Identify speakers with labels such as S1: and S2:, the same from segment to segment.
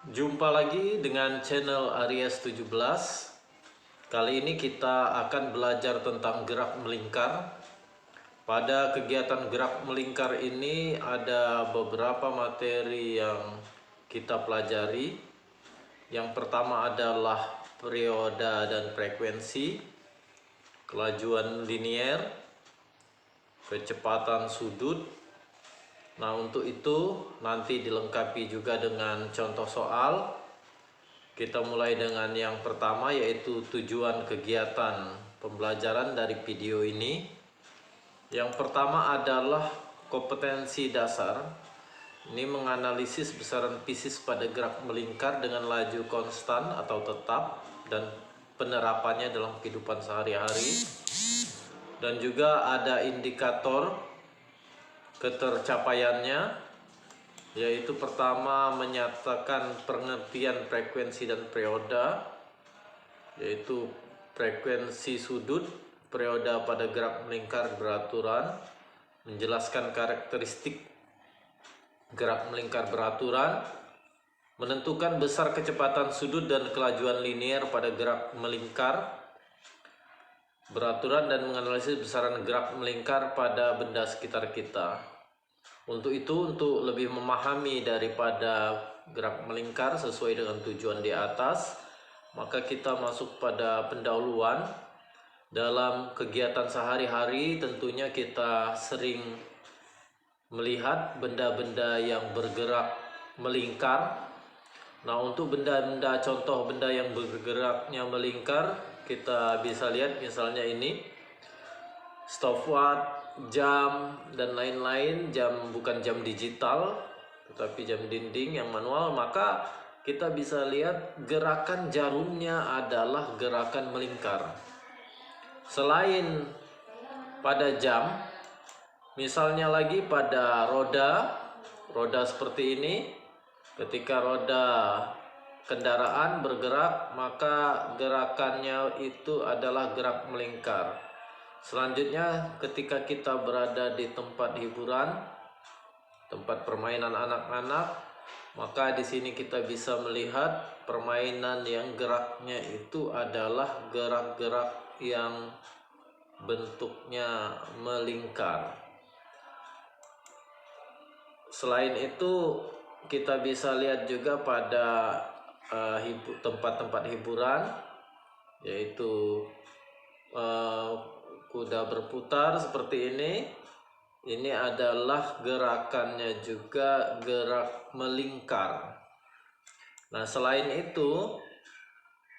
S1: Jumpa lagi dengan channel Aries 17. Kali ini kita akan belajar tentang gerak melingkar. Pada kegiatan gerak melingkar ini ada beberapa materi yang kita pelajari. Yang pertama adalah perioda dan frekuensi, kelajuan linier, kecepatan sudut. Nah, untuk itu nanti dilengkapi juga dengan contoh soal. Kita mulai dengan yang pertama, yaitu tujuan kegiatan pembelajaran dari video ini. Yang pertama adalah kompetensi dasar. Ini menganalisis besaran fisis pada gerak melingkar dengan laju konstan atau tetap dan penerapannya dalam kehidupan sehari-hari. Dan juga ada indikator ketercapaiannya, yaitu pertama menyatakan pengertian frekuensi dan perioda, yaitu frekuensi sudut, perioda pada gerak melingkar beraturan, menjelaskan karakteristik gerak melingkar beraturan, menentukan besar kecepatan sudut dan kelajuan linier pada gerak melingkar beraturan, dan menganalisis besaran gerak melingkar pada benda sekitar kita. Untuk itu, untuk lebih memahami daripada gerak melingkar sesuai dengan tujuan di atas, maka kita masuk pada pendahuluan. Dalam kegiatan sehari-hari tentunya kita sering melihat benda-benda yang bergerak melingkar. Nah, untuk benda-benda, contoh benda yang bergeraknya melingkar, kita bisa lihat misalnya ini stopwatch, jam, dan lain-lain. Jam bukan jam digital, tetapi jam dinding yang manual. Maka kita bisa lihat gerakan jarumnya adalah gerakan melingkar. Selain pada jam, misalnya lagi pada roda seperti ini. Ketika roda kendaraan bergerak, maka gerakannya itu adalah gerak melingkar. Selanjutnya, ketika kita berada di tempat hiburan, tempat permainan anak-anak, maka di sini kita bisa melihat permainan yang geraknya itu adalah gerak-gerak yang bentuknya melingkar. Selain itu, kita bisa lihat juga pada tempat-tempat hiburan, yaitu kuda berputar seperti ini. Ini adalah gerakannya juga gerak melingkar. Nah, selain itu,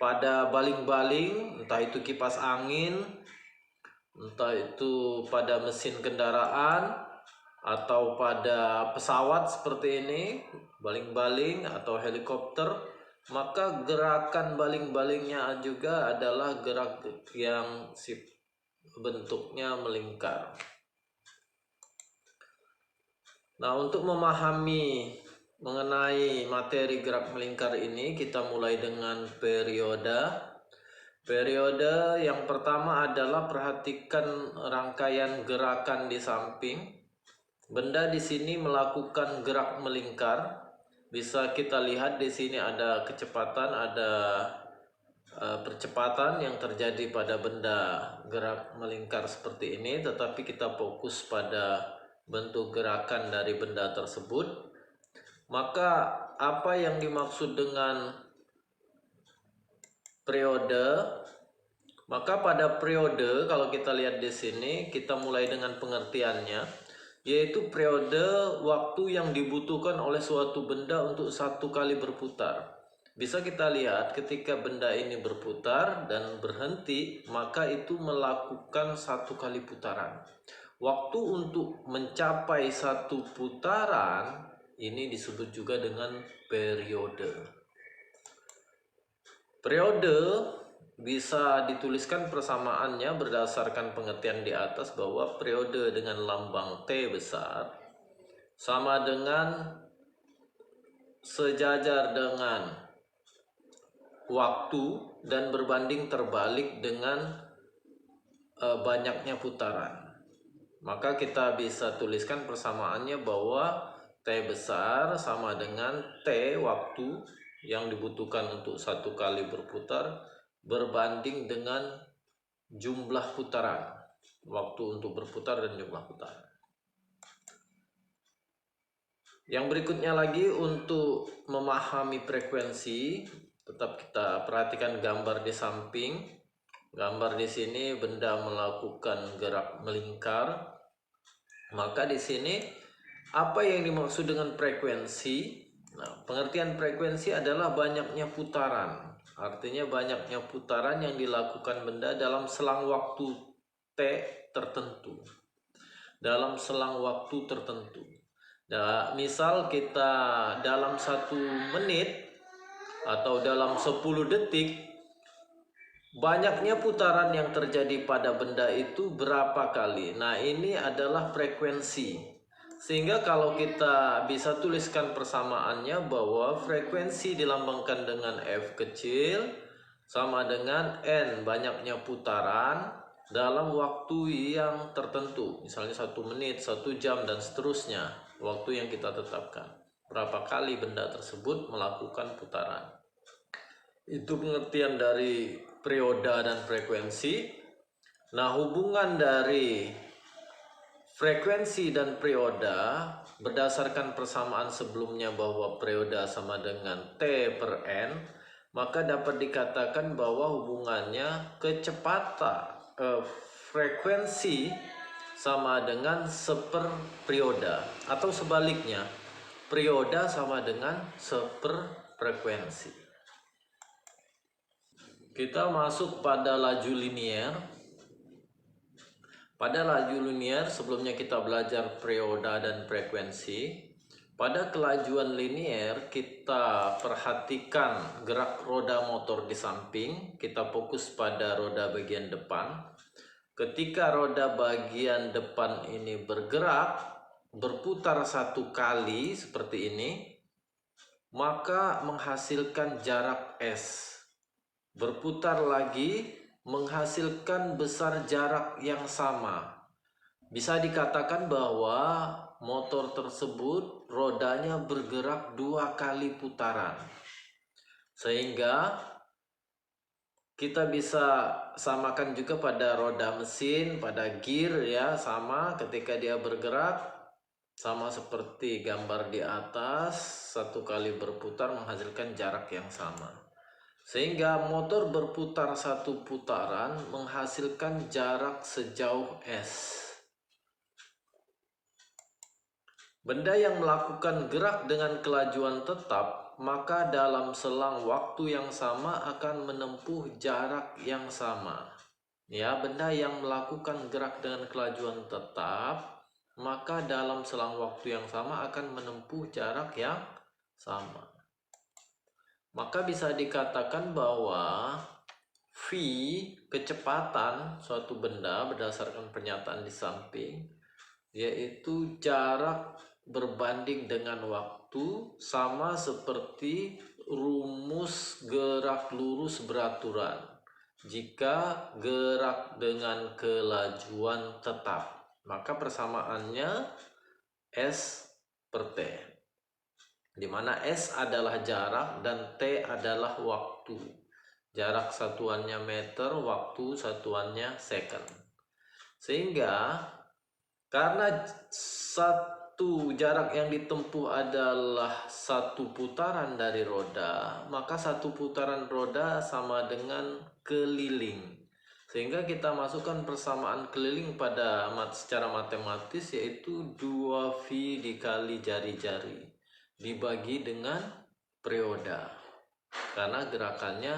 S1: pada baling-baling, entah itu kipas angin, entah itu pada mesin kendaraan, atau pada pesawat seperti ini, baling-baling atau helikopter, maka gerakan baling-balingnya juga adalah gerak yang bentuknya melingkar. Nah, untuk memahami mengenai materi gerak melingkar ini, kita mulai dengan perioda. Periode yang pertama adalah perhatikan rangkaian gerakan di samping. Benda di sini melakukan gerak melingkar. Bisa kita lihat di sini ada kecepatan, ada percepatan yang terjadi pada benda gerak melingkar seperti ini, tetapi kita fokus pada bentuk gerakan dari benda tersebut. Maka apa yang dimaksud dengan periode? Maka pada periode, kalau kita lihat di sini, kita mulai dengan pengertiannya, yaitu periode waktu yang dibutuhkan oleh suatu benda untuk satu kali berputar. Bisa kita lihat ketika benda ini berputar dan berhenti, maka itu melakukan satu kali putaran. Waktu untuk mencapai satu putaran ini disebut juga dengan periode. Periode bisa dituliskan persamaannya berdasarkan pengertian di atas, bahwa periode dengan lambang T besar sama dengan sejajar dengan waktu dan berbanding terbalik dengan banyaknya putaran. Maka kita bisa tuliskan persamaannya bahwa T besar sama dengan T waktu yang dibutuhkan untuk satu kali berputar berbanding dengan jumlah putaran, waktu untuk berputar dan jumlah putaran. Yang berikutnya lagi untuk memahami frekuensi, tetap kita perhatikan gambar di samping. Gambar di sini benda melakukan gerak melingkar. Maka di sini apa yang dimaksud dengan frekuensi? Nah, pengertian frekuensi adalah banyaknya putaran. Artinya banyaknya putaran yang dilakukan benda dalam selang waktu T tertentu. Dalam selang waktu tertentu. Nah, misal kita dalam 1 menit atau dalam 10 detik, banyaknya putaran yang terjadi pada benda itu berapa kali. Nah, ini adalah frekuensi. Sehingga kalau kita bisa tuliskan persamaannya bahwa frekuensi dilambangkan dengan F kecil sama dengan N, banyaknya putaran dalam waktu yang tertentu. Misalnya 1 menit, 1 jam, dan seterusnya. Waktu yang kita tetapkan. Berapa kali benda tersebut melakukan putaran. Itu pengertian dari perioda dan frekuensi. Nah, hubungan dari frekuensi dan perioda berdasarkan persamaan sebelumnya bahwa perioda sama dengan T per N, maka dapat dikatakan bahwa hubungannya kecepatan frekuensi sama dengan seperperioda, atau sebaliknya perioda sama dengan seperfrekuensi. Kita masuk pada laju linier. Pada laju linier sebelumnya kita belajar perioda dan frekuensi. Pada kelajuan linier kita perhatikan gerak roda motor di samping. Kita fokus pada roda bagian depan. Ketika roda bagian depan ini bergerak, berputar 1 kali seperti ini, maka menghasilkan jarak S. Berputar lagi menghasilkan besar jarak yang sama. Bisa dikatakan bahwa motor tersebut rodanya bergerak 2 kali putaran. Sehingga kita bisa samakan juga pada roda mesin, pada gear ya, sama ketika dia bergerak, sama seperti gambar di atas, 1 kali berputar menghasilkan jarak yang sama. Sehingga motor berputar 1 putaran menghasilkan jarak sejauh S. Benda yang melakukan gerak dengan kelajuan tetap, maka dalam selang waktu yang sama akan menempuh jarak yang sama. Ya, benda yang melakukan gerak dengan kelajuan tetap, maka dalam selang waktu yang sama akan menempuh jarak yang sama. Maka bisa dikatakan bahwa V, kecepatan suatu benda berdasarkan pernyataan di samping, yaitu jarak berbanding dengan waktu, sama seperti rumus gerak lurus beraturan jika gerak dengan kelajuan tetap. Maka persamaannya S per T, di mana S adalah jarak dan T adalah waktu. Jarak satuannya meter, waktu satuannya second. Sehingga karena satu jarak yang ditempuh adalah 1 putaran dari roda, maka 1 putaran roda sama dengan keliling. Sehingga kita masukkan persamaan keliling pada secara matematis, yaitu 2V dikali jari-jari dibagi dengan perioda. Karena gerakannya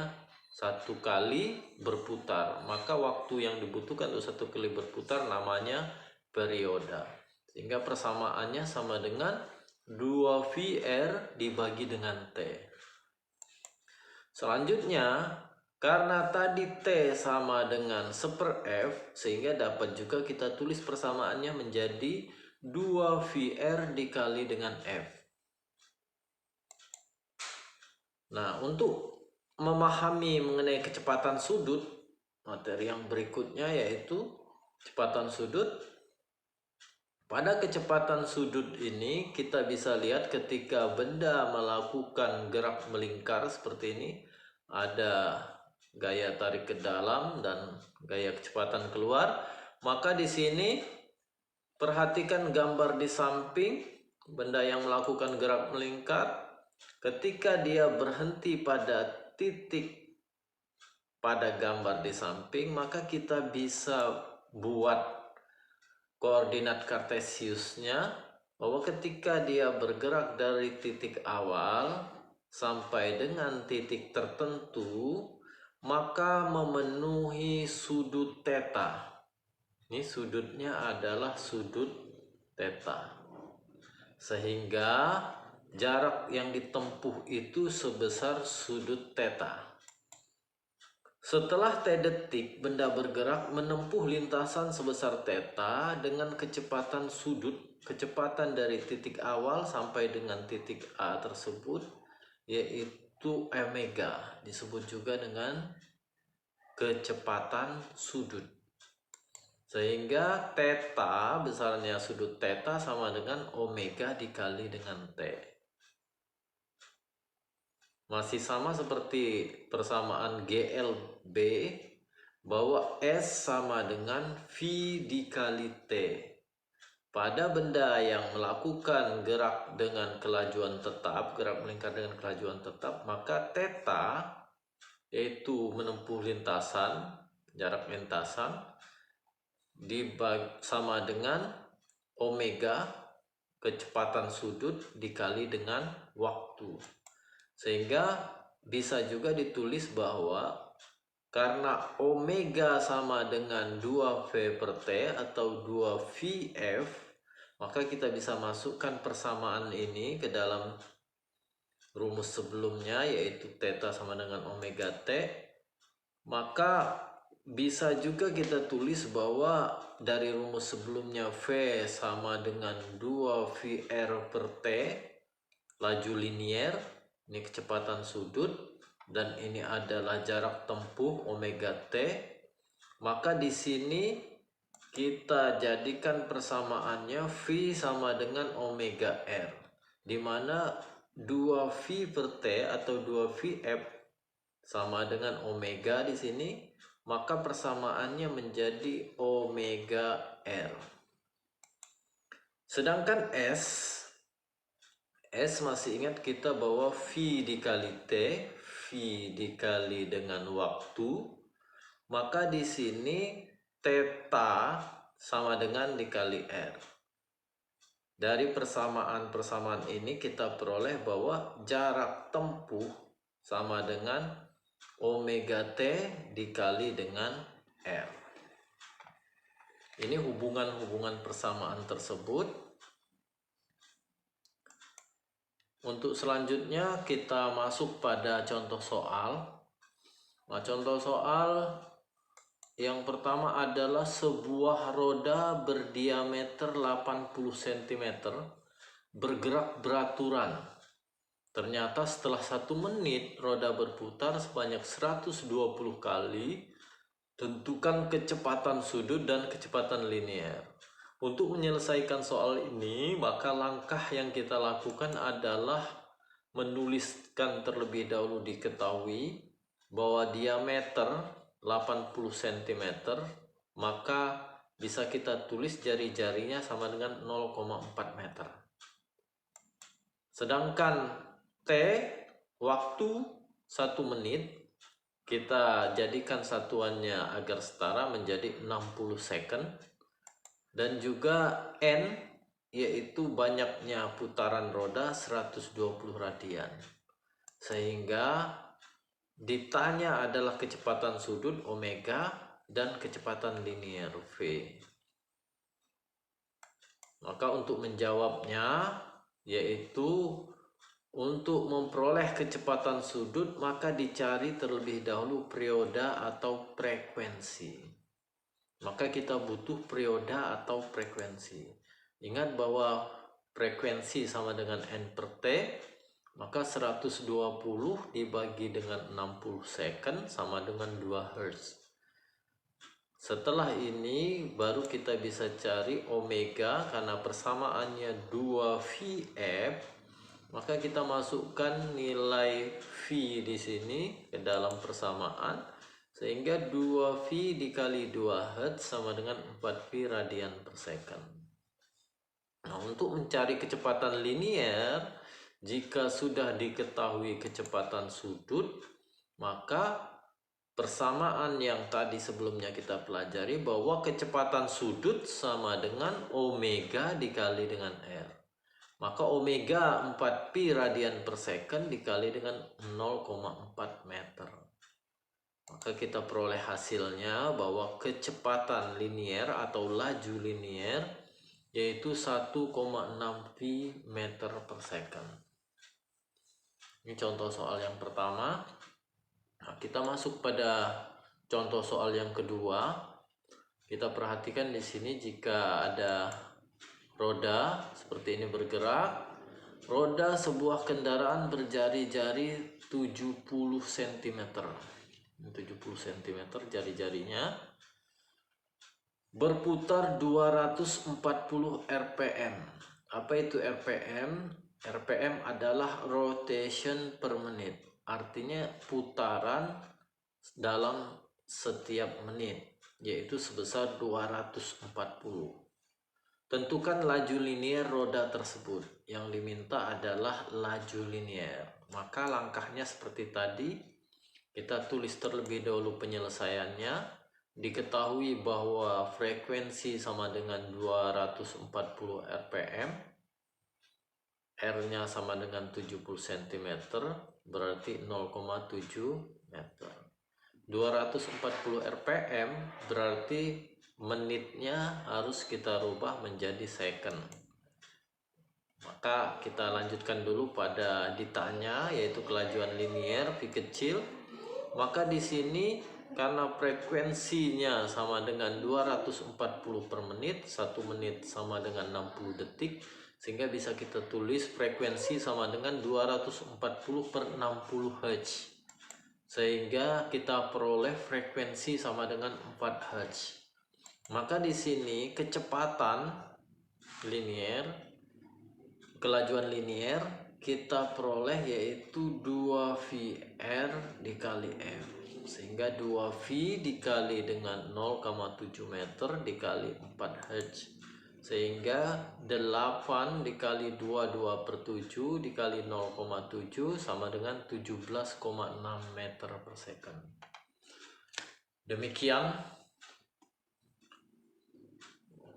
S1: 1 kali berputar, maka waktu yang dibutuhkan untuk 1 kali berputar namanya perioda. Sehingga persamaannya sama dengan 2VR dibagi dengan T. Selanjutnya, karena tadi T sama dengan seper F, sehingga dapat juga kita tulis persamaannya menjadi 2VR dikali dengan F. Nah, untuk memahami mengenai kecepatan sudut, materi yang berikutnya yaitu kecepatan sudut. Pada kecepatan sudut ini kita bisa lihat ketika benda melakukan gerak melingkar seperti ini, ada gaya tarik ke dalam dan gaya kecepatan keluar. Maka di sini perhatikan gambar di samping benda yang melakukan gerak melingkar. Ketika dia berhenti pada titik pada gambar di samping, maka kita bisa buat koordinat kartesiusnya bahwa ketika dia bergerak dari titik awal sampai dengan titik tertentu, maka memenuhi sudut theta. Ini sudutnya adalah sudut theta, sehingga jarak yang ditempuh itu sebesar sudut theta. Setelah T detik, benda bergerak menempuh lintasan sebesar theta dengan kecepatan sudut, kecepatan dari titik awal sampai dengan titik A tersebut, yaitu omega, disebut juga dengan kecepatan sudut. Sehingga theta, besarnya sudut theta sama dengan omega dikali dengan T. Masih sama seperti persamaan GLB, bahwa S sama dengan V dikali T. Pada benda yang melakukan gerak dengan kelajuan tetap, gerak melingkar dengan kelajuan tetap, maka theta, yaitu menempuh lintasan, jarak lintasan, sama dengan omega, kecepatan sudut, dikali dengan waktu. Sehingga bisa juga ditulis bahwa karena omega sama dengan 2V per T atau 2VF, maka kita bisa masukkan persamaan ini ke dalam rumus sebelumnya, yaitu theta sama dengan omega T. Maka bisa juga kita tulis bahwa dari rumus sebelumnya V sama dengan 2VR per T, laju linier, ini kecepatan sudut, dan ini adalah jarak tempuh omega T. Maka di sini kita jadikan persamaannya V sama dengan omega R, di mana 2V per T atau 2VF sama dengan omega di sini, maka persamaannya menjadi omega R. Sedangkan S masih ingat kita bahwa V dikali T, V dikali dengan waktu, maka di sini theta sama dengan dikali R. Dari persamaan ini kita peroleh bahwa jarak tempuh sama dengan omega T dikali dengan R. Ini hubungan-hubungan persamaan tersebut. Untuk selanjutnya kita masuk pada contoh soal. Nah, contoh soal yang pertama adalah sebuah roda berdiameter 80 cm bergerak beraturan. Ternyata setelah 1 menit roda berputar sebanyak 120 kali. Tentukan kecepatan sudut dan kecepatan linear. Untuk menyelesaikan soal ini, maka langkah yang kita lakukan adalah menuliskan terlebih dahulu diketahui bahwa diameter 80 cm, maka bisa kita tulis jari-jarinya sama dengan 0,4 meter. Sedangkan T, waktu 1 menit, kita jadikan satuannya agar setara menjadi 60 second. Dan juga N, yaitu banyaknya putaran roda 120 radian. Sehingga ditanya adalah kecepatan sudut omega dan kecepatan linear V. Maka untuk menjawabnya, yaitu untuk memperoleh kecepatan sudut, maka dicari terlebih dahulu perioda atau frekuensi. Maka kita butuh perioda atau frekuensi. Ingat bahwa frekuensi sama dengan N per T, maka 120 dibagi dengan 60 second sama dengan 2 Hz. Setelah ini baru kita bisa cari omega, karena persamaannya 2VF, maka kita masukkan nilai V di sini ke dalam persamaan, sehingga 2V dikali 2 Hz sama dengan 4V radian per second. Nah, untuk mencari kecepatan linier, jika sudah diketahui kecepatan sudut, maka persamaan yang tadi sebelumnya kita pelajari bahwa kecepatan sudut sama dengan omega dikali dengan R. Maka omega 4pi radian per second dikali dengan 0,4 meter. Maka kita peroleh hasilnya bahwa kecepatan linier atau laju linier yaitu 1,6pi meter per second. Ini contoh soal yang pertama. Nah, kita masuk pada contoh soal yang kedua. Kita perhatikan di sini jika ada roda seperti ini bergerak. Roda sebuah kendaraan berjari-jari 70 cm. 70 cm jari-jarinya. Berputar 240 rpm. Apa itu rpm? RPM adalah rotation per menit. Artinya putaran dalam setiap menit, yaitu sebesar 240. Tentukan laju linier roda tersebut. Yang diminta adalah laju linier. Maka langkahnya seperti tadi. Kita tulis terlebih dahulu penyelesaiannya. Diketahui bahwa frekuensi sama dengan 240 rpm. R-nya sama dengan 70 cm, berarti 0,7 meter. 240 rpm berarti menitnya harus kita rubah menjadi second. Maka kita lanjutkan dulu pada ditanya, yaitu kelajuan linier V kecil. Maka di sini karena frekuensinya sama dengan 240 per menit, 1 menit sama dengan 60 detik, sehingga bisa kita tulis frekuensi sama dengan 240 per 60 Hz. Sehingga kita peroleh frekuensi sama dengan 4 Hz. Maka di sini kecepatan linier, kelajuan linier kita peroleh yaitu 2VR dikali F. Sehingga 2V dikali dengan 0,7 meter dikali 4 Hz. Sehingga 8 dikali 22 per 7 dikali 0,7 sama dengan 17,6 meter per second. Demikian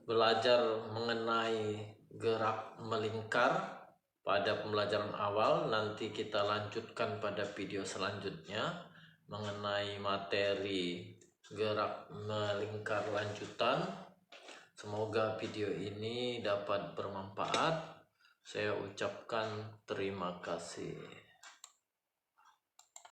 S1: belajar mengenai gerak melingkar pada pembelajaran awal. Nanti kita lanjutkan pada video selanjutnya mengenai materi gerak melingkar lanjutan. Semoga video ini dapat bermanfaat. Saya ucapkan terima kasih.